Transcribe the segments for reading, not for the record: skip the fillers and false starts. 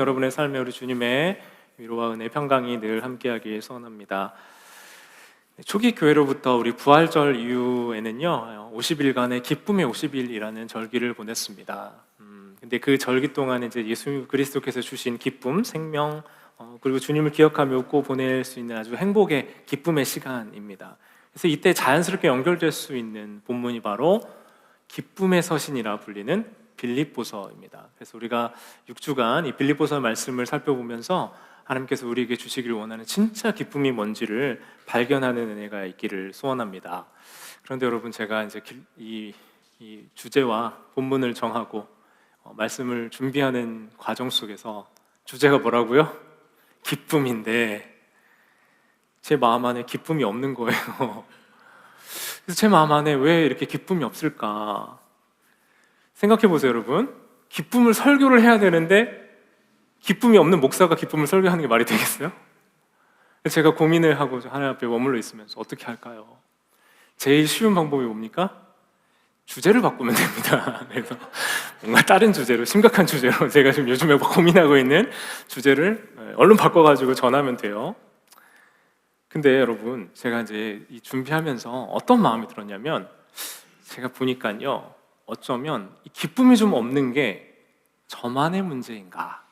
여러분의 삶에 우리 주님의 위로와 은혜 평강이 늘 함께하길 소원합니다. 초기 교회로부터 우리 부활절 이후에는요 50일간의 기쁨의 50일이라는 절기를 보냈습니다. 근데 그 절기 동안 이제 예수 그리스도께서 주신 기쁨, 생명, 그리고 주님을 기억하며 웃고 보낼 수 있는 아주 행복의 기쁨의 시간입니다. 그래서 이때 자연스럽게 연결될 수 있는 본문이 바로 기쁨의 서신이라 불리는 빌립보서입니다. 그래서 우리가 6주간 이 빌립보서 말씀을 살펴보면서 하나님께서 우리에게 주시기를 원하는 진짜 기쁨이 뭔지를 발견하는 은혜가 있기를 소원합니다. 그런데 여러분, 제가 이제 이 주제와 본문을 정하고 말씀을 준비하는 과정 속에서 주제가 뭐라고요? 기쁨인데 제 마음 안에 기쁨이 없는 거예요. 그래서 제 마음 안에 왜 이렇게 기쁨이 없을까? 생각해 보세요, 여러분. 기쁨을 설교를 해야 되는데 기쁨이 없는 목사가 기쁨을 설교하는 게 말이 되겠어요? 제가 고민을 하고 하나님 앞에 머물러 있으면서 어떻게 할까요? 제일 쉬운 방법이 뭡니까? 주제를 바꾸면 됩니다. 그래서 뭔가 다른 주제로, 심각한 주제로, 제가 지금 요즘에 고민하고 있는 주제를 얼른 바꿔가지고 전하면 돼요. 근데 여러분, 제가 이제 이 준비하면서 어떤 마음이 들었냐면, 제가 보니까요, 어쩌면 이 기쁨이 좀 없는 게 저만의 문제인가?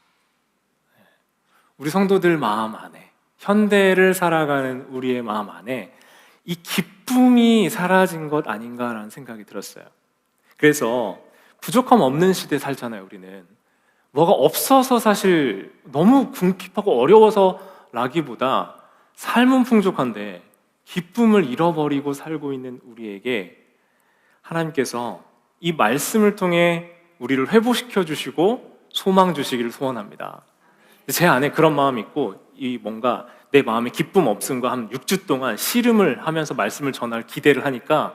우리 성도들 마음 안에, 현대를 살아가는 우리의 마음 안에 이 기쁨이 사라진 것 아닌가라는 생각이 들었어요. 그래서 부족함 없는 시대에 살잖아요, 우리는. 뭐가 없어서 사실 너무 궁핍하고 어려워서라기보다 삶은 풍족한데 기쁨을 잃어버리고 살고 있는 우리에게 하나님께서 이 말씀을 통해 우리를 회복시켜 주시고 소망 주시기를 소원합니다. 제 안에 그런 마음이 있고, 이 뭔가 내 마음에 기쁨 없음과 한 6주 동안 씨름을 하면서 말씀을 전할 기대를 하니까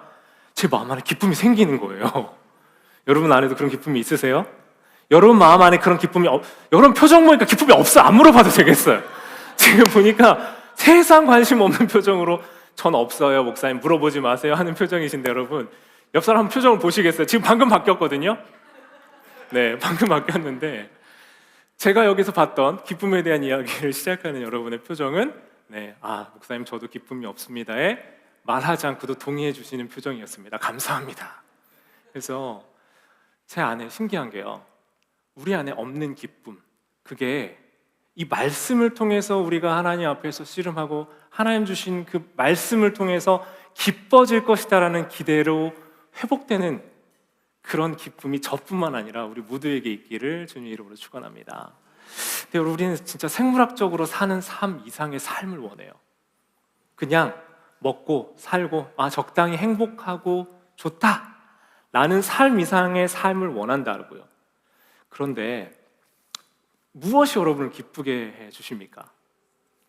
제 마음 안에 기쁨이 생기는 거예요. 여러분 안에도 그런 기쁨이 있으세요? 여러분 마음 안에 그런 기쁨이 여러분 표정 보니까 기쁨이 없어. 안 물어봐도 되겠어요. 지금 보니까 세상 관심 없는 표정으로 전 없어요, 목사님 물어보지 마세요 하는 표정이신데, 여러분 옆 사람 표정을 보시겠어요? 지금 방금 바뀌었거든요. 네, 방금 바뀌었는데 제가 여기서 봤던 기쁨에 대한 이야기를 시작하는 여러분의 표정은 목사님 저도 기쁨이 없습니다에 말하지 않고도 동의해 주시는 표정이었습니다. 감사합니다. 그래서 제 안에 신기한 게요, 우리 안에 없는 기쁨, 그게 이 말씀을 통해서 우리가 하나님 앞에서 씨름하고 하나님 주신 그 말씀을 통해서 기뻐질 것이다라는 기대로 회복되는 그런 기쁨이 저뿐만 아니라 우리 모두에게 있기를 주님 이름으로 축원합니다. 근데 우리는 진짜 생물학적으로 사는 삶 이상의 삶을 원해요. 그냥 먹고 살고 적당히 행복하고 좋다 라는 삶 이상의 삶을 원한다고요. 그런데 무엇이 여러분을 기쁘게 해주십니까?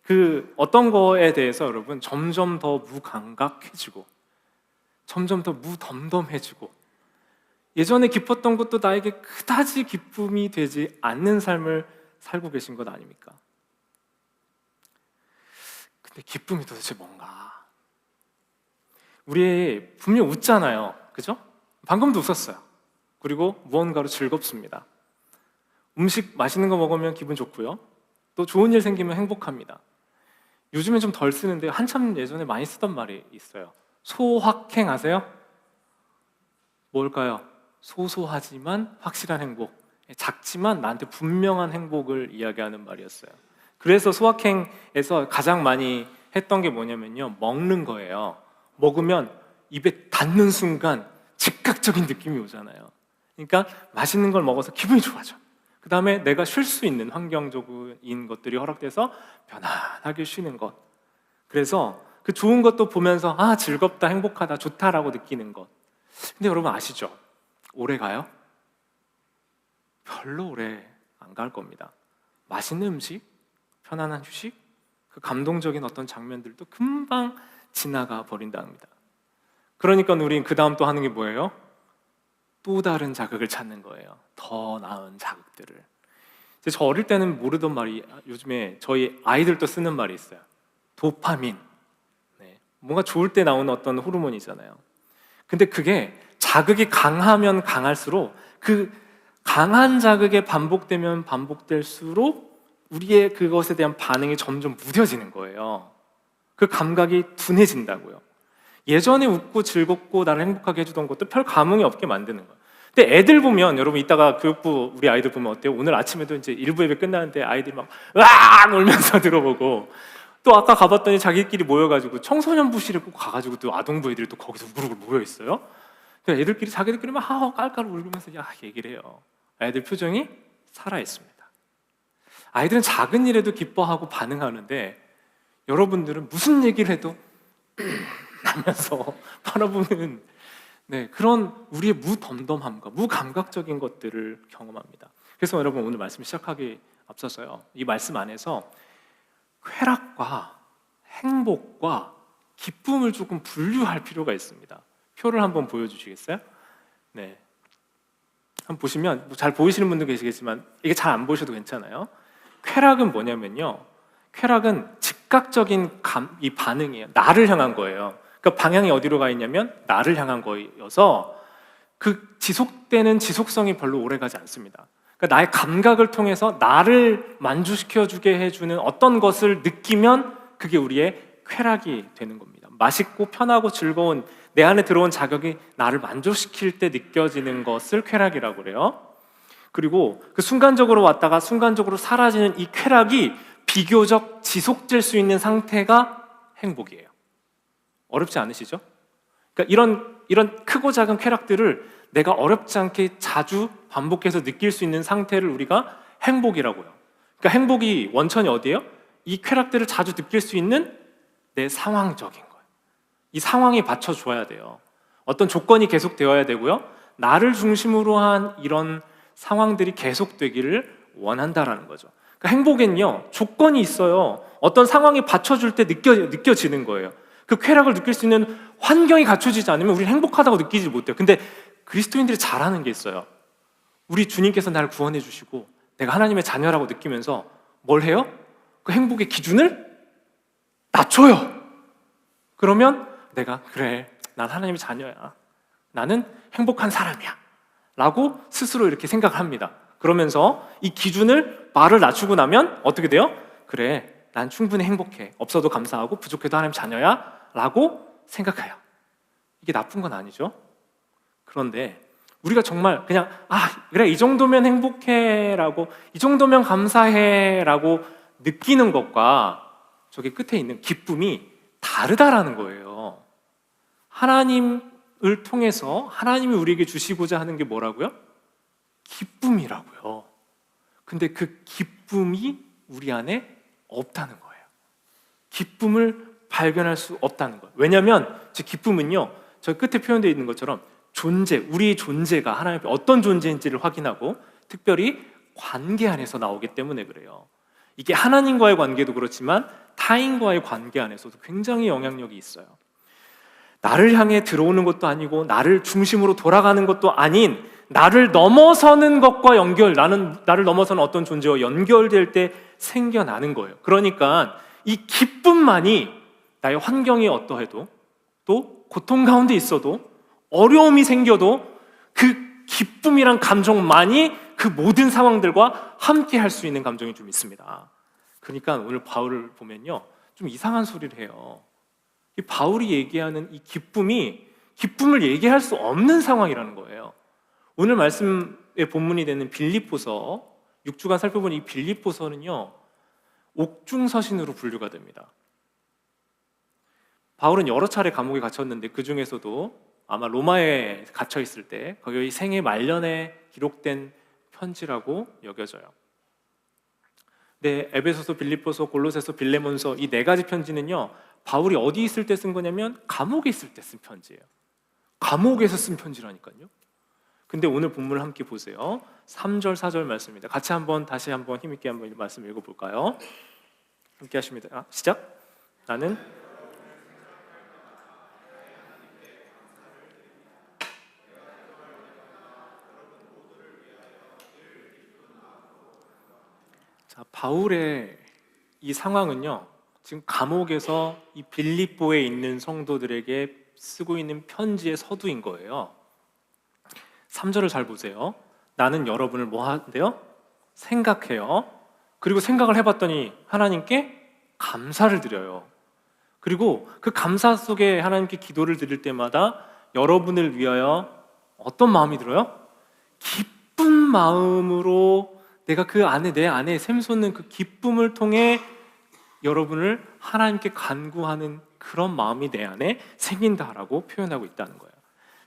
그 어떤 거에 대해서 여러분 점점 더 무감각해지고 점점 더 무덤덤해지고 예전에 기뻤던 것도 나에게 그다지 기쁨이 되지 않는 삶을 살고 계신 것 아닙니까? 근데 기쁨이 도대체 뭔가? 우리 분명 웃잖아요, 그죠? 방금도 웃었어요. 그리고 무언가로 즐겁습니다. 음식 맛있는 거 먹으면 기분 좋고요, 또 좋은 일 생기면 행복합니다. 요즘엔 좀 덜 쓰는데 한참 예전에 많이 쓰던 말이 있어요. 소확행 아세요? 뭘까요? 소소하지만 확실한 행복, 작지만 나한테 분명한 행복을 이야기하는 말이었어요. 그래서 소확행에서 가장 많이 했던 게 뭐냐면요, 먹는 거예요. 먹으면 입에 닿는 순간 즉각적인 느낌이 오잖아요. 그러니까 맛있는 걸 먹어서 기분이 좋아져. 그 다음에 내가 쉴 수 있는 환경적인 것들이 허락돼서 편안하게 쉬는 것. 그래서 그 좋은 것도 보면서 즐겁다, 행복하다, 좋다라고 느끼는 것. 근데 여러분 아시죠? 오래 가요? 별로 오래 안 갈 겁니다. 맛있는 음식, 편안한 휴식, 그 감동적인 어떤 장면들도 금방 지나가 버린답니다. 그러니까 우린 그 다음 또 하는 게 뭐예요? 또 다른 자극을 찾는 거예요. 더 나은 자극들을. 저 어릴 때는 모르던 말이 요즘에 저희 아이들도 쓰는 말이 있어요. 도파민. 뭔가 좋을 때 나오는 어떤 호르몬이잖아요. 근데 그게 자극이 강하면 강할수록 그 강한 자극에 반복되면 반복될수록 우리의 그것에 대한 반응이 점점 무뎌지는 거예요. 그 감각이 둔해진다고요. 예전에 웃고 즐겁고 나를 행복하게 해주던 것도 별 감흥이 없게 만드는 거예요. 근데 애들 보면, 여러분 이따가 교육부 우리 아이들 보면 어때요? 오늘 아침에도 이제 일부 예배 끝나는데 아이들이 막 으악 울면서 들어보고, 또 아까 가봤더니 자기끼리 모여가지고 청소년부실에 꼭 가가지고 또 아동부 애들이 또 거기서 우르르 모여 있어요. 그러니까 애들끼리 자기들끼리 막 하하 깔깔 울면서 얘기를 해요. 아이들 표정이 살아 있습니다. 아이들은 작은 일에도 기뻐하고 반응하는데, 여러분들은 무슨 얘기를 해도 하면서 바라보는, 그런 우리의 무덤덤함과 무감각적인 것들을 경험합니다. 그래서 여러분, 오늘 말씀 시작하기 앞서서요, 이 말씀 안에서 쾌락과 행복과 기쁨을 조금 분류할 필요가 있습니다. 표를 한번 보여주시겠어요? 네, 한번 보시면 잘 보이시는 분도 계시겠지만 이게 잘 안 보셔도 괜찮아요. 쾌락은 뭐냐면요, 쾌락은 즉각적인 이 반응이에요. 나를 향한 거예요. 그러니까 방향이 어디로 가 있냐면 나를 향한 거여서 그 지속되는 지속성이 별로 오래가지 않습니다. 그러니까 나의 감각을 통해서 나를 만족시켜주게 해주는 어떤 것을 느끼면 그게 우리의 쾌락이 되는 겁니다. 맛있고 편하고 즐거운 내 안에 들어온 자극이 나를 만족시킬 때 느껴지는 것을 쾌락이라고 그래요. 그리고 그 순간적으로 왔다가 순간적으로 사라지는 이 쾌락이 비교적 지속될 수 있는 상태가 행복이에요. 어렵지 않으시죠? 그러니까 이런 크고 작은 쾌락들을 내가 어렵지 않게 자주 반복해서 느낄 수 있는 상태를 우리가 행복이라고요. 그러니까 행복이 원천이 어디예요? 이 쾌락들을 자주 느낄 수 있는 내 상황적인 거예요. 이 상황이 받쳐줘야 돼요. 어떤 조건이 계속되어야 되고요. 나를 중심으로 한 이런 상황들이 계속되기를 원한다라는 거죠. 그러니까 행복엔요, 조건이 있어요. 어떤 상황이 받쳐줄 때 느껴지는 거예요. 그 쾌락을 느낄 수 있는 환경이 갖춰지지 않으면 우리는 행복하다고 느끼지 못해요. 근데 그리스도인들이 잘하는 게 있어요. 우리 주님께서 나를 구원해 주시고 내가 하나님의 자녀라고 느끼면서 뭘 해요? 그 행복의 기준을 낮춰요. 그러면 내가 그래, 난 하나님의 자녀야, 나는 행복한 사람이야 라고 스스로 이렇게 생각을 합니다. 그러면서 이 기준을 말을 낮추고 나면 어떻게 돼요? 그래, 난 충분히 행복해, 없어도 감사하고 부족해도 하나님 자녀야 라고 생각해요. 이게 나쁜 건 아니죠. 그런데 우리가 정말 그냥 그래, 이 정도면 행복해 라고, 이 정도면 감사해 라고 느끼는 것과 저기 끝에 있는 기쁨이 다르다라는 거예요. 하나님을 통해서 하나님이 우리에게 주시고자 하는 게 뭐라고요? 기쁨이라고요. 근데 그 기쁨이 우리 안에 없다는 거예요. 기쁨을 발견할 수 없다는 거예요. 왜냐하면 제 기쁨은요, 저 끝에 표현되어 있는 것처럼 우리의 존재가 하나님 앞에 어떤 존재인지를 확인하고 특별히 관계 안에서 나오기 때문에 그래요. 이게 하나님과의 관계도 그렇지만 타인과의 관계 안에서도 굉장히 영향력이 있어요. 나를 향해 들어오는 것도 아니고 나를 중심으로 돌아가는 것도 아닌 나를 넘어서는 것과 나를 넘어서는 어떤 존재와 연결될 때 생겨나는 거예요. 그러니까 이 기쁨만이 나의 환경이 어떠해도, 또 고통 가운데 있어도, 어려움이 생겨도 그 기쁨이란 감정만이 그 모든 상황들과 함께 할 수 있는 감정이 좀 있습니다. 그러니까 오늘 바울을 보면요, 좀 이상한 소리를 해요. 이 바울이 얘기하는 이 기쁨을 얘기할 수 없는 상황이라는 거예요. 오늘 말씀의 본문이 되는 빌립보서, 6주간 살펴본 이 빌립보서는요, 옥중서신으로 분류가 됩니다. 바울은 여러 차례 감옥에 갇혔는데 그 중에서도 아마 로마에 갇혀 있을 때 거기 생애 말년에 기록된 편지라고 여겨져요. 네, 에베소서, 빌립보서, 골로새서, 빌레몬서, 이 네 가지 편지는요, 바울이 어디 있을 때 쓴 거냐면 감옥에 있을 때 쓴 편지예요. 감옥에서 쓴 편지라니까요. 근데 오늘 본문을 함께 보세요. 3절, 4절 말씀입니다. 다시 한번 힘있게 한번 이 말씀 읽어볼까요? 함께 하십니다. 시작. 나는 바울의 이 상황은요, 지금 감옥에서 이 빌립보에 있는 성도들에게 쓰고 있는 편지의 서두인 거예요. 3절을 잘 보세요. 나는 여러분을 뭐 한대요? 생각해요. 그리고 생각을 해봤더니 하나님께 감사를 드려요. 그리고 그 감사 속에 하나님께 기도를 드릴 때마다 여러분을 위하여 어떤 마음이 들어요? 기쁜 마음으로 내가 그 안에, 내 안에 샘솟는 그 기쁨을 통해 여러분을 하나님께 간구하는 그런 마음이 내 안에 생긴다라고 표현하고 있다는 거예요.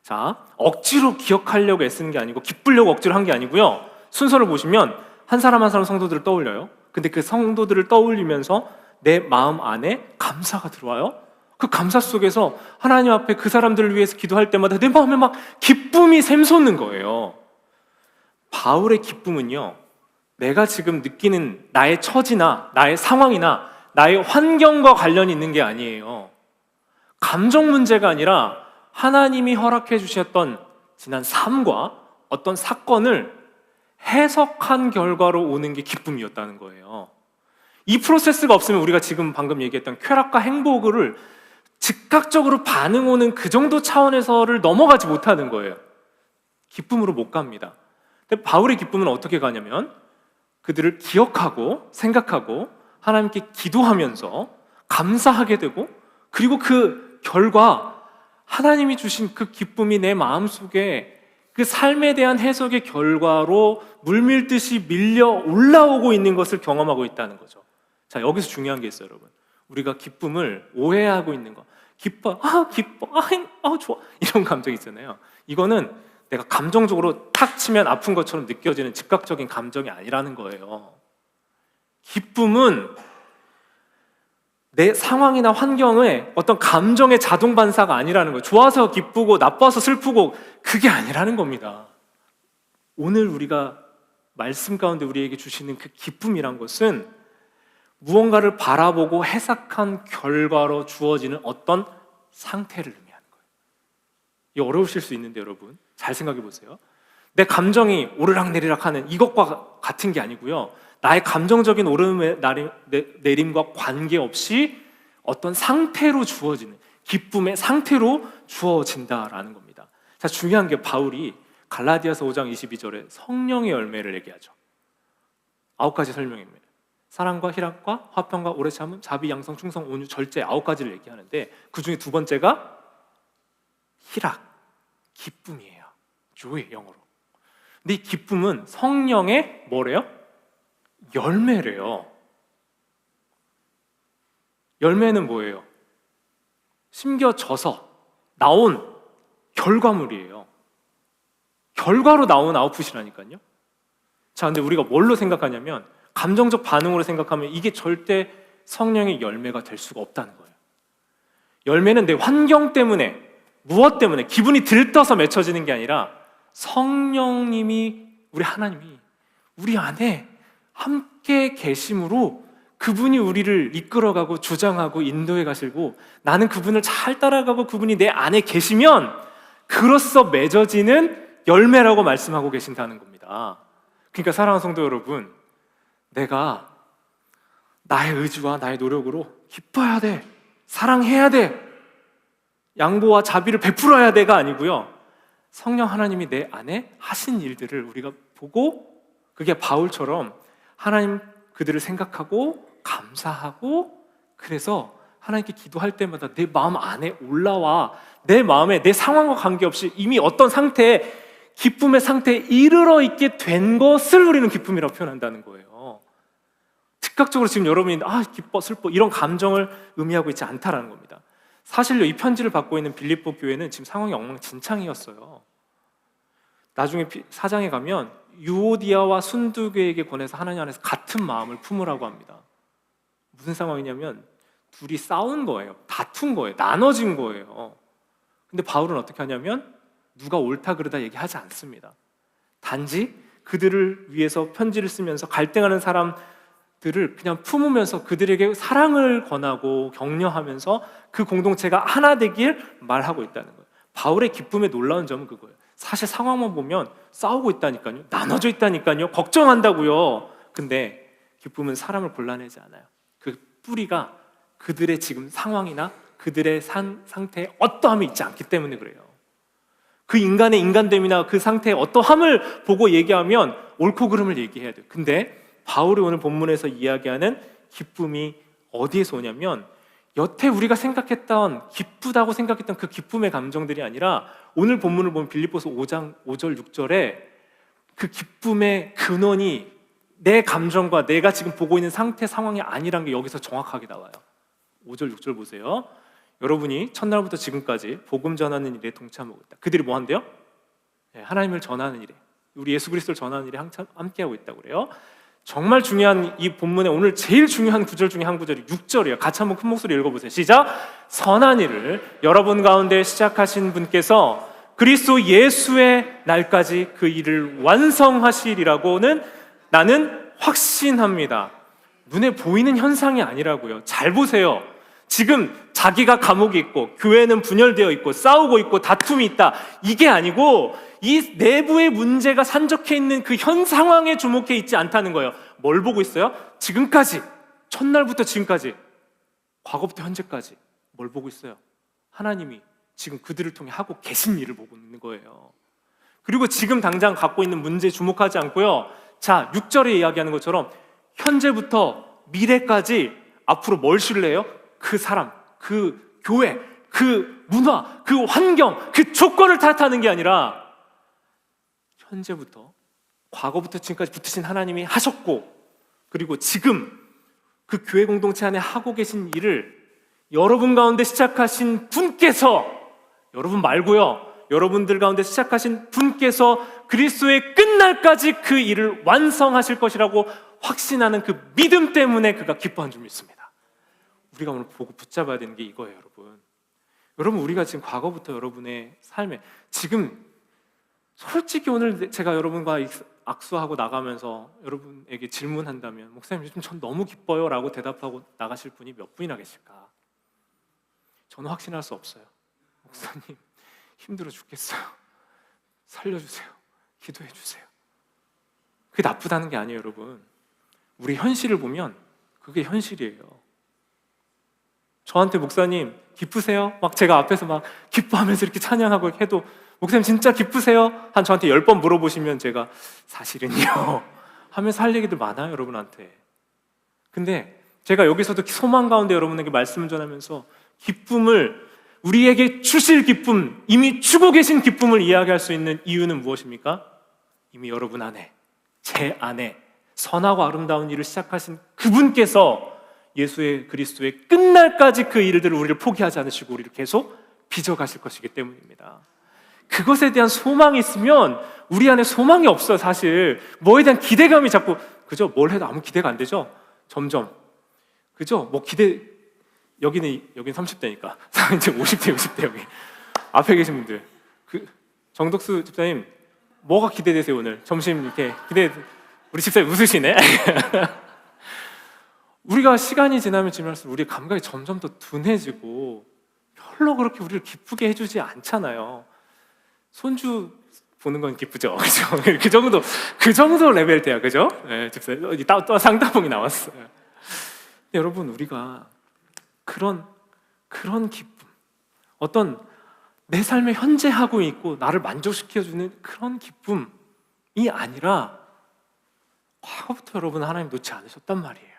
자, 억지로 기억하려고 애쓰는 게 아니고 기쁘려고 억지로 한 게 아니고요. 순서를 보시면 한 사람 한 사람 성도들을 떠올려요. 근데 그 성도들을 떠올리면서 내 마음 안에 감사가 들어와요. 그 감사 속에서 하나님 앞에 그 사람들을 위해서 기도할 때마다 내 마음에 막 기쁨이 샘솟는 거예요. 바울의 기쁨은요, 내가 지금 느끼는 나의 처지나 나의 상황이나 나의 환경과 관련이 있는 게 아니에요. 감정 문제가 아니라 하나님이 허락해 주셨던 지난 삶과 어떤 사건을 해석한 결과로 오는 게 기쁨이었다는 거예요. 이 프로세스가 없으면 우리가 지금 방금 얘기했던 쾌락과 행복을 즉각적으로 반응 오는 그 정도 차원에서를 넘어가지 못하는 거예요. 기쁨으로 못 갑니다. 근데 바울의 기쁨은 어떻게 가냐면 그들을 기억하고 생각하고 하나님께 기도하면서 감사하게 되고, 그리고 그 결과 하나님이 주신 그 기쁨이 내 마음속에 그 삶에 대한 해석의 결과로 물밀듯이 밀려 올라오고 있는 것을 경험하고 있다는 거죠. 자, 여기서 중요한 게 있어요, 여러분. 우리가 기쁨을 오해하고 있는 거. 기뻐, 기뻐, 좋아, 이런 감정 있잖아요. 이거는 내가 감정적으로 탁 치면 아픈 것처럼 느껴지는 즉각적인 감정이 아니라는 거예요. 기쁨은 내 상황이나 환경에 어떤 감정의 자동 반사가 아니라는 거예요. 좋아서 기쁘고 나빠서 슬프고 그게 아니라는 겁니다. 오늘 우리가 말씀 가운데 우리에게 주시는 그 기쁨이란 것은 무언가를 바라보고 해석한 결과로 주어지는 어떤 상태를 의미하는 거예요. 이게 어려우실 수 있는데 여러분 잘 생각해 보세요. 내 감정이 오르락내리락 하는 이것과 같은 게 아니고요, 나의 감정적인 오름 내림과 관계없이 어떤 상태로 주어지는 기쁨의 상태로 주어진다라는 겁니다. 자, 중요한 게 바울이 갈라디아서 5장 22절에 성령의 열매를 얘기하죠. 9가지 설명입니다. 사랑과 희락과 화평과 오래 참음, 자비, 양성, 충성, 온유, 절제 9가지를 얘기하는데 그 중에 두 번째가 희락, 기쁨이에요. joy, 영어로. 근데 이 기쁨은 성령의 뭐래요? 열매래요. 열매는 뭐예요? 심겨져서 나온 결과물이에요. 결과로 나온 아웃풋이라니까요. 자, 근데 우리가 뭘로 생각하냐면 감정적 반응으로 생각하면 이게 절대 성령의 열매가 될 수가 없다는 거예요. 열매는 내 환경 때문에, 무엇 때문에 기분이 들떠서 맺혀지는 게 아니라 성령님이, 우리 하나님이 우리 안에 함께 계심으로 그분이 우리를 이끌어가고 주장하고 인도해 가시고 나는 그분을 잘 따라가고 그분이 내 안에 계시면 그로써 맺어지는 열매라고 말씀하고 계신다는 겁니다. 그러니까 사랑하는 성도 여러분, 내가 나의 의지와 나의 노력으로 기뻐야 돼, 사랑해야 돼, 양보와 자비를 베풀어야 돼가 아니고요, 성령 하나님이 내 안에 하신 일들을 우리가 보고 그게 바울처럼 하나님 그들을 생각하고 감사하고, 그래서 하나님께 기도할 때마다 내 마음 안에 올라와 내 마음에 내 상황과 관계없이 이미 어떤 상태에, 기쁨의 상태에 이르러 있게 된 것을 우리는 기쁨이라고 표현한다는 거예요. 즉각적으로 지금 여러분이 기뻐, 슬퍼 이런 감정을 의미하고 있지 않다라는 겁니다. 사실요, 이 편지를 받고 있는 빌립보 교회는 지금 상황이 엉망진창이었어요. 나중에 4장에 가면 유오디아와 순두교에게 권해서 하나님 안에서 같은 마음을 품으라고 합니다. 무슨 상황이냐면 둘이 싸운 거예요. 다툰 거예요. 나눠진 거예요. 근데 바울은 어떻게 하냐면 누가 옳다 그르다 얘기하지 않습니다. 단지 그들을 위해서 편지를 쓰면서 갈등하는 사람들을 그냥 품으면서 그들에게 사랑을 권하고 격려하면서 그 공동체가 하나 되길 말하고 있다는 거예요. 바울의 기쁨의 놀라운 점은 그거예요. 사실 상황만 보면 싸우고 있다니까요, 나눠져 있다니까요, 걱정한다고요. 근데 기쁨은 사람을 골라내지 않아요. 그 뿌리가 그들의 지금 상황이나 그들의 상태에 어떠함이 있지 않기 때문에 그래요. 그 인간의 인간됨이나 그 상태의 어떠함을 보고 얘기하면 옳고 그름을 얘기해야 돼요. 근데 바울이 오늘 본문에서 이야기하는 기쁨이 어디에서 오냐면 여태 우리가 생각했던 기쁘다고 생각했던 그 기쁨의 감정들이 아니라 오늘 본문을 보면 빌립보서 5장 5절 6절에 그 기쁨의 근원이 내 감정과 내가 지금 보고 있는 상태 상황이 아니란 게 여기서 정확하게 나와요. 5절 6절 보세요. 여러분이 첫날부터 지금까지 복음 전하는 일에 동참하고 있다. 그들이 뭐 한대요? 하나님을 전하는 일에, 우리 예수 그리스도를 전하는 일에 함께하고 있다고 그래요. 정말 중요한 이 본문의 오늘 제일 중요한 구절 중에 한 구절이 6절이에요. 같이 한번 큰 목소리 읽어보세요. 시작! 선한 일을 여러분 가운데 시작하신 분께서 그리스도 예수의 날까지 그 일을 완성하시리라고는 나는 확신합니다. 눈에 보이는 현상이 아니라고요. 잘 보세요. 지금 자기가 감옥에 있고 교회는 분열되어 있고 싸우고 있고 다툼이 있다, 이게 아니고 이 내부의 문제가 산적해 있는 그 현 상황에 주목해 있지 않다는 거예요. 뭘 보고 있어요? 지금까지, 첫날부터 지금까지, 과거부터 현재까지 뭘 보고 있어요? 하나님이 지금 그들을 통해 하고 계신 일을 보고 있는 거예요. 그리고 지금 당장 갖고 있는 문제에 주목하지 않고요, 자, 6절에 이야기하는 것처럼 현재부터 미래까지 앞으로 뭘 신뢰해요? 그 사람, 그 교회, 그 문화, 그 환경, 그 조건을 탓하는 게 아니라 현재부터 과거부터 지금까지 붙으신 하나님이 하셨고, 그리고 지금 그 교회 공동체 안에 하고 계신 일을 여러분 가운데 시작하신 분께서, 여러분 말고요, 여러분들 가운데 시작하신 분께서 그리스도의 끝날까지 그 일을 완성하실 것이라고 확신하는 그 믿음 때문에 그가 기뻐한 줄 믿습니다. 우리가 오늘 보고 붙잡아야 되는 게 이거예요, 여러분. 여러분, 우리가 지금 과거부터 여러분의 삶에, 지금 솔직히 오늘 제가 여러분과 악수하고 나가면서 여러분에게 질문한다면, 목사님 요즘 전 너무 기뻐요 라고 대답하고 나가실 분이 몇 분이나 계실까? 저는 확신할 수 없어요. 목사님 힘들어 죽겠어요, 살려주세요, 기도해 주세요. 그게 나쁘다는 게 아니에요, 여러분. 우리 현실을 보면 그게 현실이에요. 저한테 목사님 기쁘세요? 막 제가 앞에서 막 기뻐하면서 이렇게 찬양하고 해도 목사님 진짜 기쁘세요? 한 저한테 10번 물어보시면 제가 사실은요 하면서 할 얘기들 많아요, 여러분한테. 근데 제가 여기서도 소망 가운데 여러분에게 말씀을 전하면서 기쁨을, 우리에게 주실 기쁨, 이미 주고 계신 기쁨을 이야기할 수 있는 이유는 무엇입니까? 이미 여러분 안에, 제 안에 선하고 아름다운 일을 시작하신 그분께서 예수의 그리스도의 끝날까지 그 일들을 우리를 포기하지 않으시고 우리를 계속 빚어가실 것이기 때문입니다. 그것에 대한 소망이 있으면 우리 안에 소망이 없어요. 사실 뭐에 대한 기대감이 자꾸, 그죠? 뭘 해도 아무 기대가 안 되죠? 점점, 그죠? 뭐 기대, 여기는 30대니까 이제 50대 60대 여기 앞에 계신 분들, 그 정덕수 집사님 뭐가 기대되세요? 오늘 점심 이렇게 기대, 우리 집사님 웃으시네. 우리가 시간이 지나면 지날수록 우리의 감각이 점점 더 둔해지고 별로 그렇게 우리를 기쁘게 해주지 않잖아요. 손주 보는 건 기쁘죠, 그죠? 그 정도 레벨 돼요, 그죠? 네, 집사님 또 상담봉이 나왔어요. 근데 여러분, 우리가 그런 기쁨, 어떤 내 삶에 현재 하고 있고 나를 만족시켜주는 그런 기쁨이 아니라 과거부터 여러분 하나님 놓지 않으셨단 말이에요.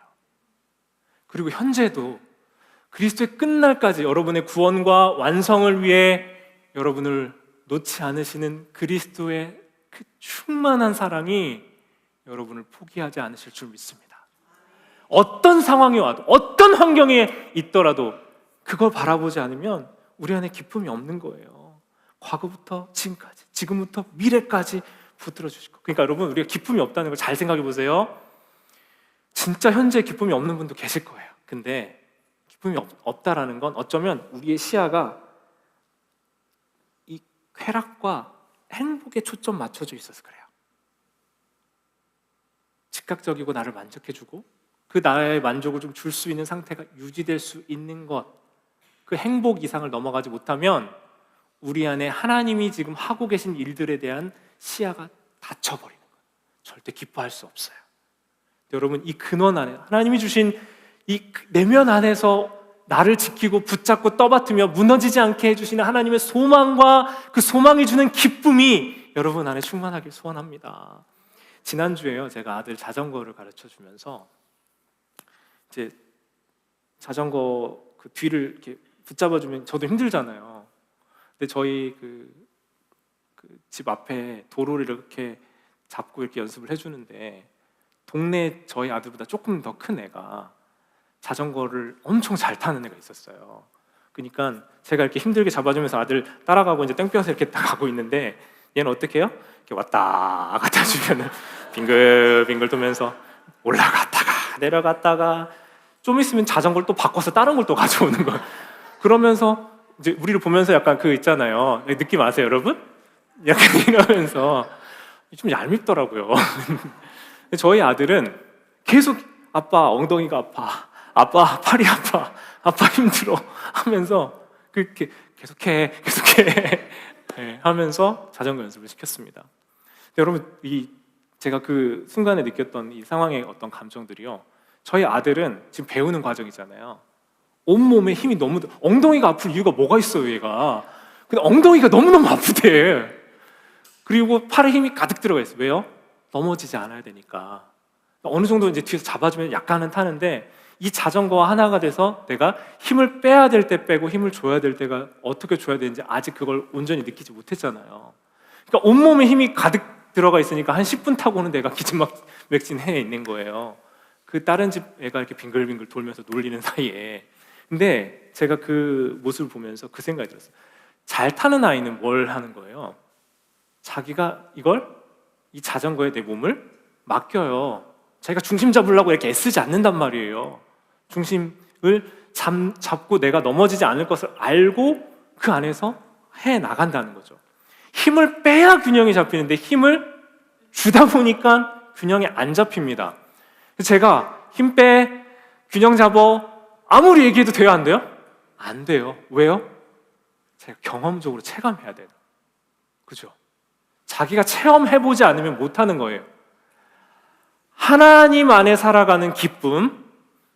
그리고 현재도 그리스도의 끝날까지 여러분의 구원과 완성을 위해 여러분을 놓지 않으시는 그리스도의 그 충만한 사랑이 여러분을 포기하지 않으실 줄 믿습니다. 어떤 상황이 와도, 어떤 환경에 있더라도 그걸 바라보지 않으면 우리 안에 기쁨이 없는 거예요. 과거부터 지금까지, 지금부터 미래까지 붙들어 주실 거. 그러니까 여러분, 우리가 기쁨이 없다는 걸 잘 생각해 보세요. 진짜 현재 기쁨이 없는 분도 계실 거예요. 근데 기쁨이 없다라는 건 어쩌면 우리의 시야가 이 쾌락과 행복에 초점 맞춰져 있어서 그래요. 즉각적이고 나를 만족해주고 그 나의 만족을 좀 줄 수 있는 상태가 유지될 수 있는 것, 그 행복 이상을 넘어가지 못하면 우리 안에 하나님이 지금 하고 계신 일들에 대한 시야가 닫혀버리는 거예요. 절대 기뻐할 수 없어요. 여러분, 이 근원 안에 하나님이 주신 이 내면 안에서 나를 지키고 붙잡고 떠받들며 무너지지 않게 해주시는 하나님의 소망과 그 소망이 주는 기쁨이 여러분 안에 충만하길 소원합니다. 지난주에요, 제가 아들 자전거를 가르쳐 주면서 이제 자전거 그 뒤를 이렇게 붙잡아주면 저도 힘들잖아요. 근데 저희 그 집 앞에 도로를 이렇게 잡고 이렇게 연습을 해주는데 동네 저희 아들보다 조금 더 큰 애가 자전거를 엄청 잘 타는 애가 있었어요. 그러니까 제가 이렇게 힘들게 잡아주면서 아들 따라가고 이제 땡볕에 이렇게 딱 가고 있는데 얘는 어떻게 해요? 이렇게 왔다 갔다 주면은 빙글빙글 돌면서 올라갔다가 내려갔다가 좀 있으면 자전거를 또 바꿔서 다른 걸 또 가져오는 거예요. 그러면서 이제 우리를 보면서 약간 그 있잖아요. 느낌 아세요, 여러분? 약간 이러면서 좀 얄밉더라고요. 저희 아들은 계속 아빠 엉덩이가 아파, 아빠 팔이 아파, 아빠 힘들어 하면서 그렇게 계속해 네, 하면서 자전거 연습을 시켰습니다. 여러분, 제가 그 순간에 느꼈던 이 상황의 어떤 감정들이요, 저희 아들은 지금 배우는 과정이잖아요. 온몸에 힘이 너무 엉덩이가 아플 이유가 뭐가 있어요, 얘가. 근데 엉덩이가 너무너무 아프대. 그리고 팔에 힘이 가득 들어가 있어요. 왜요? 넘어지지 않아야 되니까. 어느 정도 이제 뒤에서 잡아주면 약간은 타는데 이 자전거와 하나가 돼서 내가 힘을 빼야 될 때 빼고 힘을 줘야 될 때가 어떻게 줘야 되는지 아직 그걸 온전히 느끼지 못했잖아요. 그러니까 온몸에 힘이 가득 들어가 있으니까 한 10분 타고는 내가 기진맥진해 있는 거예요. 그 다른 집 애가 이렇게 빙글빙글 돌면서 놀리는 사이에. 근데 제가 그 모습을 보면서 그 생각이 들었어요. 잘 타는 아이는 뭘 하는 거예요? 자기가 이 자전거에 내 몸을 맡겨요. 자기가 중심 잡으려고 이렇게 애쓰지 않는단 말이에요. 중심을 잡고 내가 넘어지지 않을 것을 알고 그 안에서 해 나간다는 거죠. 힘을 빼야 균형이 잡히는데 힘을 주다 보니까 균형이 안 잡힙니다. 제가 힘 빼, 균형 잡어 아무리 얘기해도 돼요, 안 돼요? 안 돼요. 왜요? 제가 경험적으로 체감해야 돼요. 그죠? 자기가 체험해보지 않으면 못하는 거예요. 하나님 안에 살아가는 기쁨,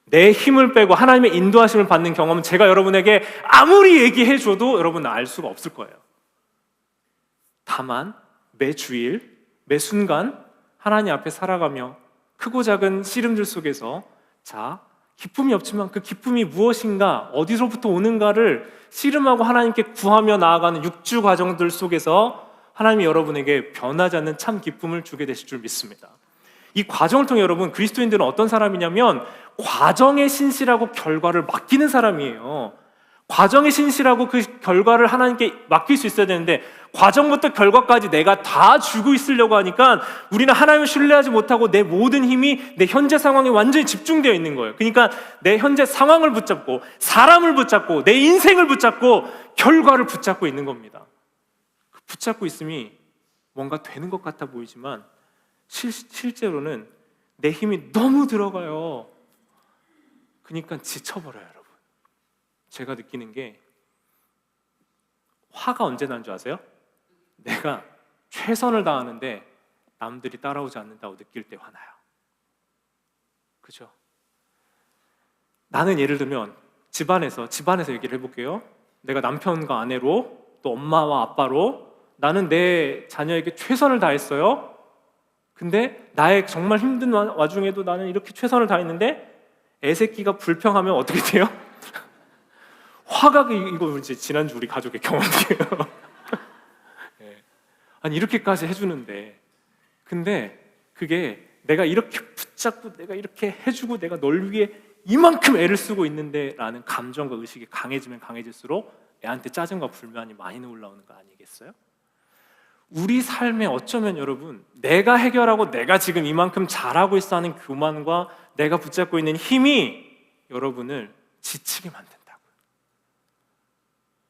내 힘을 빼고 하나님의 인도하심을 받는 경험은 제가 여러분에게 아무리 얘기해줘도 여러분은 알 수가 없을 거예요. 다만 매 주일, 매 순간 하나님 앞에 살아가며 크고 작은 씨름들 속에서 기쁨이 없지만 그 기쁨이 무엇인가, 어디서부터 오는가를 씨름하고 하나님께 구하며 나아가는 6주 과정들 속에서 하나님이 여러분에게 변하지 않는 참 기쁨을 주게 되실 줄 믿습니다. 이 과정을 통해 여러분, 그리스도인들은 어떤 사람이냐면 과정에 신실하고 결과를 맡기는 사람이에요. 과정에 신실하고 그 결과를 하나님께 맡길 수 있어야 되는데 과정부터 결과까지 내가 다 주고 있으려고 하니까 우리는 하나님을 신뢰하지 못하고 내 모든 힘이 내 현재 상황에 완전히 집중되어 있는 거예요. 그러니까 내 현재 상황을 붙잡고 사람을 붙잡고 내 인생을 붙잡고 결과를 붙잡고 있는 겁니다. 붙잡고 있음이 뭔가 되는 것 같아 보이지만 실제로는 내 힘이 너무 들어가요. 그러니까 지쳐버려요, 여러분. 제가 느끼는 게 화가 언제 나는 줄 아세요? 내가 최선을 다하는데 남들이 따라오지 않는다고 느낄 때 화나요. 그죠? 나는 예를 들면 집안에서 얘기를 해볼게요. 내가 남편과 아내로 또 엄마와 아빠로 나는 내 자녀에게 최선을 다했어요. 근데 나의 정말 힘든 와중에도 나는 이렇게 최선을 다했는데 애새끼가 불평하면 어떻게 돼요? 화가, 이거 이제 지난주 우리 가족의 경험이에요. 네. 아니 이렇게까지 해주는데, 근데 그게 내가 이렇게 붙잡고 내가 이렇게 해주고 내가 널 위해 이만큼 애를 쓰고 있는데 라는 감정과 의식이 강해지면 강해질수록 애한테 짜증과 불만이 많이 올라오는 거 아니겠어요? 우리 삶에 어쩌면 여러분, 내가 해결하고 내가 지금 이만큼 잘하고 있어 하는 교만과 내가 붙잡고 있는 힘이 여러분을 지치게 만든다고요.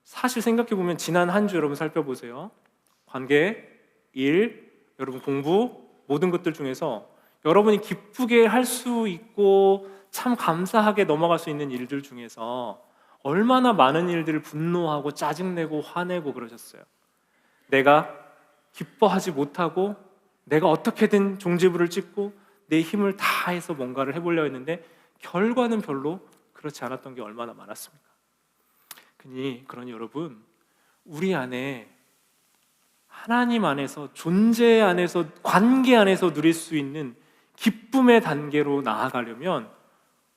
사실 생각해보면 지난 한 주 여러분 살펴보세요. 관계, 일, 여러분 공부, 모든 것들 중에서 여러분이 기쁘게 할 수 있고 참 감사하게 넘어갈 수 있는 일들 중에서 얼마나 많은 일들을 분노하고 짜증내고 화내고 그러셨어요. 내가 기뻐하지 못하고 내가 어떻게든 종지부를 찍고 내 힘을 다해서 뭔가를 해보려 했는데 결과는 별로 그렇지 않았던 게 얼마나 많았습니까? 그러니 여러분, 우리 안에 하나님 안에서, 존재 안에서, 관계 안에서 누릴 수 있는 기쁨의 단계로 나아가려면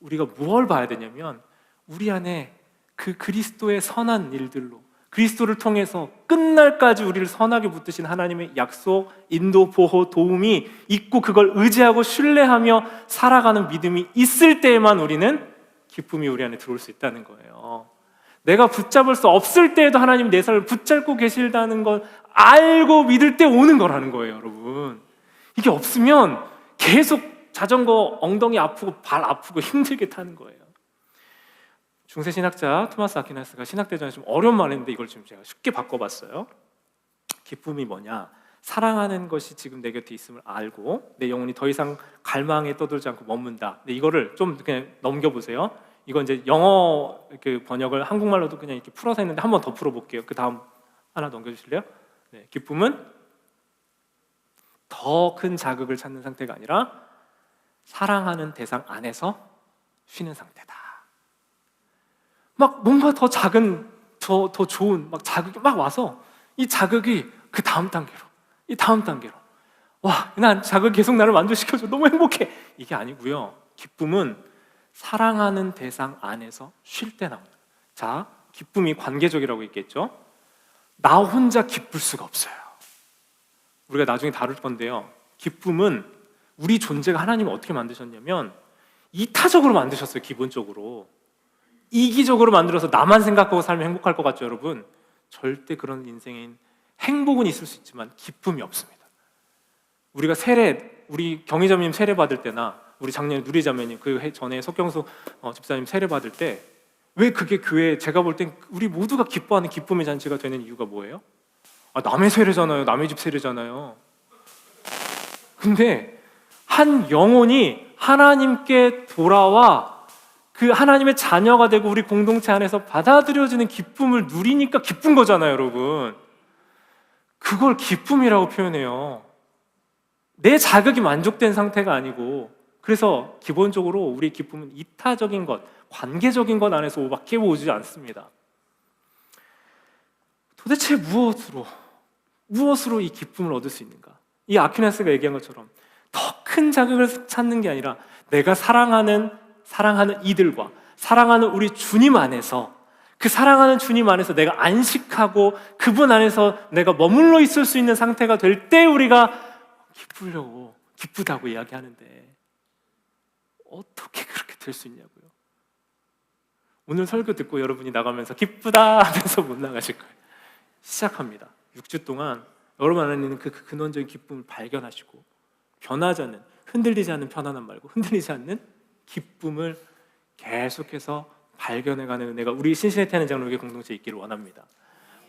우리가 뭘 봐야 되냐면, 우리 안에 그 그리스도의 선한 일들로, 그리스도를 통해서 끝날까지 우리를 선하게 붙드신 하나님의 약속, 인도, 보호, 도움이 있고 그걸 의지하고 신뢰하며 살아가는 믿음이 있을 때에만 우리는 기쁨이 우리 안에 들어올 수 있다는 거예요. 내가 붙잡을 수 없을 때에도 하나님 내 삶을 붙잡고 계시다는 걸 알고 믿을 때 오는 거라는 거예요, 여러분. 이게 없으면 계속 자전거 엉덩이 아프고 발 아프고 힘들게 타는 거예요. 중세 신학자 토마스 아퀴나스가 신학대전에 좀 어려운 말 했는데 이걸 지금 제가 쉽게 바꿔봤어요. 기쁨이 뭐냐? 사랑하는 것이 지금 내 곁에 있음을 알고 내 영혼이 더 이상 갈망에 떠들지 않고 머문다. 근데 이거를 좀 그냥 넘겨보세요. 이건 이제 영어 그 번역을 한국말로도 그냥 이렇게 풀어서 했는데 한 번 더 풀어볼게요. 그 다음 하나 넘겨주실래요? 네, 기쁨은 더 큰 자극을 찾는 상태가 아니라 사랑하는 대상 안에서 쉬는 상태다. 막 뭔가 더 작은, 더 좋은 막 자극이 막 와서 이 자극이 그 다음 단계로, 이 다음 단계로, 와, 난 자극 계속 나를 만족시켜줘, 너무 행복해, 이게 아니고요. 기쁨은 사랑하는 대상 안에서 쉴 때 나옵니다. 자, 기쁨이 관계적이라고 했겠죠? 나 혼자 기쁠 수가 없어요. 우리가 나중에 다룰 건데요, 기쁨은 우리 존재가 하나님이 어떻게 만드셨냐면 이타적으로 만드셨어요. 기본적으로 이기적으로 만들어서 나만 생각하고 살면 행복할 것 같죠, 여러분? 절대 그런 인생인 행복은 있을 수 있지만 기쁨이 없습니다. 우리가 우리 경희자매님 세례 받을 때나 우리 작년에 누리자매님 그 전에 석경수 집사님 세례 받을 때 왜 그게 교회, 제가 볼 땐 우리 모두가 기뻐하는 기쁨의 잔치가 되는 이유가 뭐예요? 남의 세례잖아요. 남의 집 세례잖아요. 근데 한 영혼이 하나님께 돌아와 그 하나님의 자녀가 되고 우리 공동체 안에서 받아들여지는 기쁨을 누리니까 기쁜 거잖아요, 여러분. 그걸 기쁨이라고 표현해요. 내 자극이 만족된 상태가 아니고, 그래서 기본적으로 우리 기쁨은 이타적인 것, 관계적인 것 안에서 오밖에 오지 않습니다. 도대체 무엇으로 이 기쁨을 얻을 수 있는가? 이 아퀴나스가 얘기한 것처럼 더 큰 자극을 찾는 게 아니라 내가 사랑하는 이들과 사랑하는 우리 주님 안에서, 그 사랑하는 주님 안에서 내가 안식하고 그분 안에서 내가 머물러 있을 수 있는 상태가 될 때 우리가 기쁘다고 이야기하는데 어떻게 그렇게 될 수 있냐고요. 오늘 설교 듣고 여러분이 나가면서 기쁘다 하면서 못 나가실 거예요. 시작합니다. 6주 동안 여러분 안에 있는 그 근원적인 기쁨을 발견하시고, 변하지 않는, 흔들리지 않는 편안함 말고 흔들리지 않는 기쁨을 계속해서 발견해가는 은혜가 우리 신신해태하는 장로교회 공동체에 있기를 원합니다.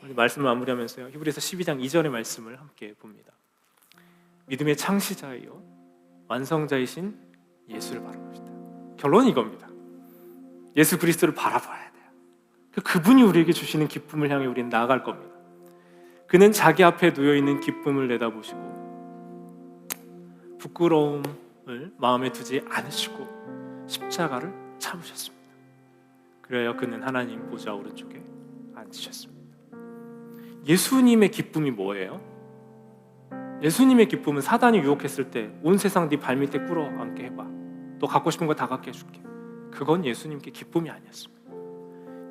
오늘 말씀을 마무리하면서요, 히브리서 12장 2절의 말씀을 함께 봅니다. 믿음의 창시자이요 완성자이신 예수를 바라봅시다. 결론은 이겁니다. 예수 그리스도를 바라봐야 돼요. 그분이 우리에게 주시는 기쁨을 향해 우리는 나아갈 겁니다. 그는 자기 앞에 놓여있는 기쁨을 내다보시고 부끄러움을 마음에 두지 않으시고 십자가를 참으셨습니다. 그래야 그는 하나님 보좌 오른쪽에 앉으셨습니다. 예수님의 기쁨이 뭐예요? 예수님의 기쁨은 사단이 유혹했을 때 온 세상 네 발밑에 꿇어앉게 해봐, 너 갖고 싶은 거 다 갖게 해줄게, 그건 예수님께 기쁨이 아니었습니다.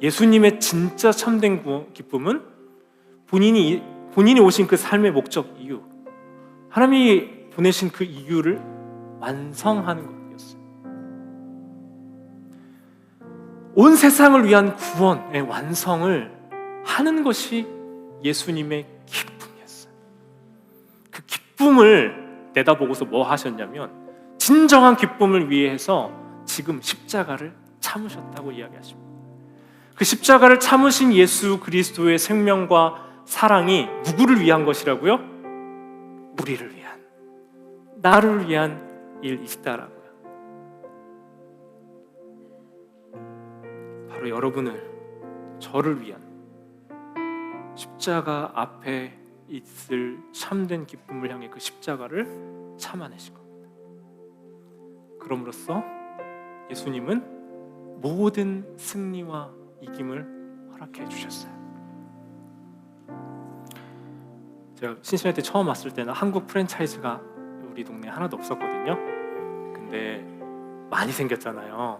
예수님의 진짜 참된 기쁨은 본인이 오신 그 삶의 목적, 이유, 하나님이 보내신 그 이유를 완성하는 것이었어요. 온 세상을 위한 구원의 완성을 하는 것이 예수님의 기쁨이었어요. 그 기쁨을 내다보고서 뭐 하셨냐면 진정한 기쁨을 위해서 지금 십자가를 참으셨다고 이야기하십니다. 그 십자가를 참으신 예수 그리스도의 생명과 사랑이 누구를 위한 것이라고요? 우리를 위한, 나를 위한 일이시다라고요. 바로 여러분을, 저를 위한 십자가 앞에 있을 참된 기쁨을 향해 그 십자가를 참아내신 겁니다. 그럼으로써 예수님은 모든 승리와 이김을 허락해 주셨어요. 제가 신신할 때 처음 왔을 때는 한국 프랜차이즈가 우리 동네에 하나도 없었거든요. 근데 많이 생겼잖아요.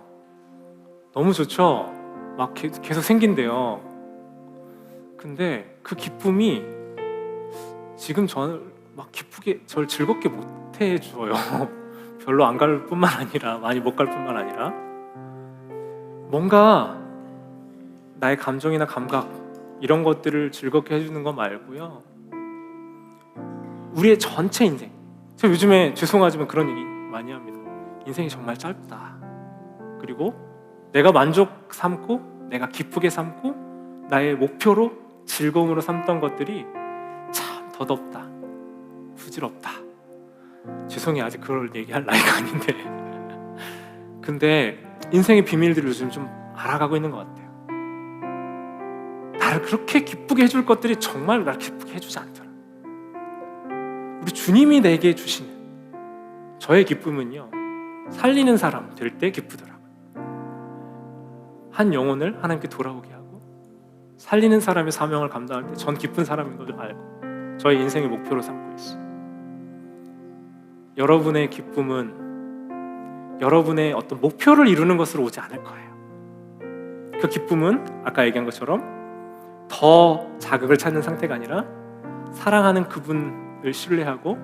너무 좋죠? 막 계속 생긴대요. 근데 그 기쁨이 지금 저를 막 기쁘게, 저를 즐겁게 못 해줘요. 별로 안 갈 뿐만 아니라, 많이 못 갈 뿐만 아니라, 뭔가 나의 감정이나 감각 이런 것들을 즐겁게 해주는 거 말고요, 우리의 전체 인생, 제가 요즘에 죄송하지만 그런 얘기 많이 합니다. 인생이 정말 짧다. 그리고 내가 만족 삼고 내가 기쁘게 삼고 나의 목표로 즐거움으로 삼던 것들이 참 덧없다, 부질없다. 죄송해요, 아직 그럴 얘기할 나이가 아닌데. 근데 인생의 비밀들을 요즘 좀 알아가고 있는 것 같아요. 나를 그렇게 기쁘게 해줄 것들이 정말 나를 기쁘게 해주지 않더라. 우리 주님이 내게 주시는 저의 기쁨은요, 살리는 사람 될 때 기쁘더라고요. 한 영혼을 하나님께 돌아오게 하고 살리는 사람의 사명을 감당할 때 전 기쁜 사람인 걸 알고 저의 인생의 목표로 삼고 있어요. 여러분의 기쁨은 여러분의 어떤 목표를 이루는 것으로 오지 않을 거예요. 그 기쁨은 아까 얘기한 것처럼 더 자극을 찾는 상태가 아니라 사랑하는 그분을 신뢰하고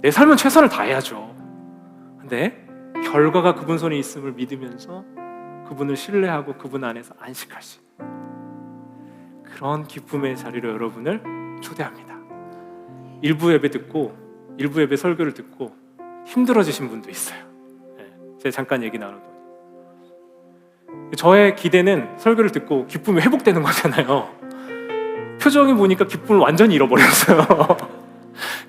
내 삶은 최선을 다해야죠. 근데 결과가 그분 손에 있음을 믿으면서 그분을 신뢰하고 그분 안에서 안식할 수 있는 그런 기쁨의 자리로 여러분을 초대합니다. 일부 예배 듣고 일부 예배 설교를 듣고 힘들어지신 분도 있어요. 제가 잠깐 얘기 나눠도 저의 기대는 설교를 듣고 기쁨이 회복되는 거잖아요. 표정이 보니까 기쁨을 완전히 잃어버렸어요.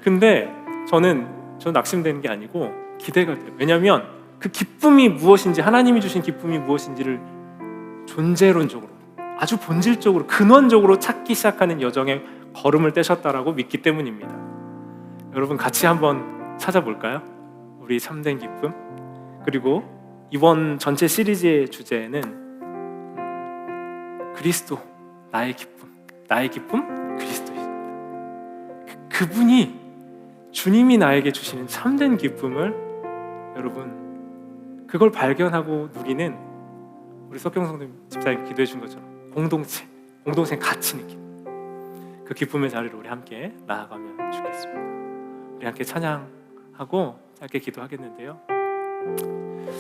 근데 저는 낙심되는 게 아니고 기대가 돼요. 왜냐하면 그 기쁨이 무엇인지, 하나님이 주신 기쁨이 무엇인지를 존재론적으로, 아주 본질적으로, 근원적으로 찾기 시작하는 여정에 걸음을 떼셨다라고 믿기 때문입니다. 여러분 같이 한번 찾아볼까요? 우리 참된 기쁨. 그리고 이번 전체 시리즈의 주제는 그리스도, 나의 기쁨. 나의 기쁨, 그리스도입니다. 그분이, 주님이 나에게 주시는 참된 기쁨을 여러분 그걸 발견하고 누리는, 우리 석경성 집사님 기도해 준 것처럼 공동체 같이 느낌, 그 기쁨의 자리로 우리 함께 나아가면 좋겠습니다. 우리 함께 찬양하고 짧게 기도하겠는데요.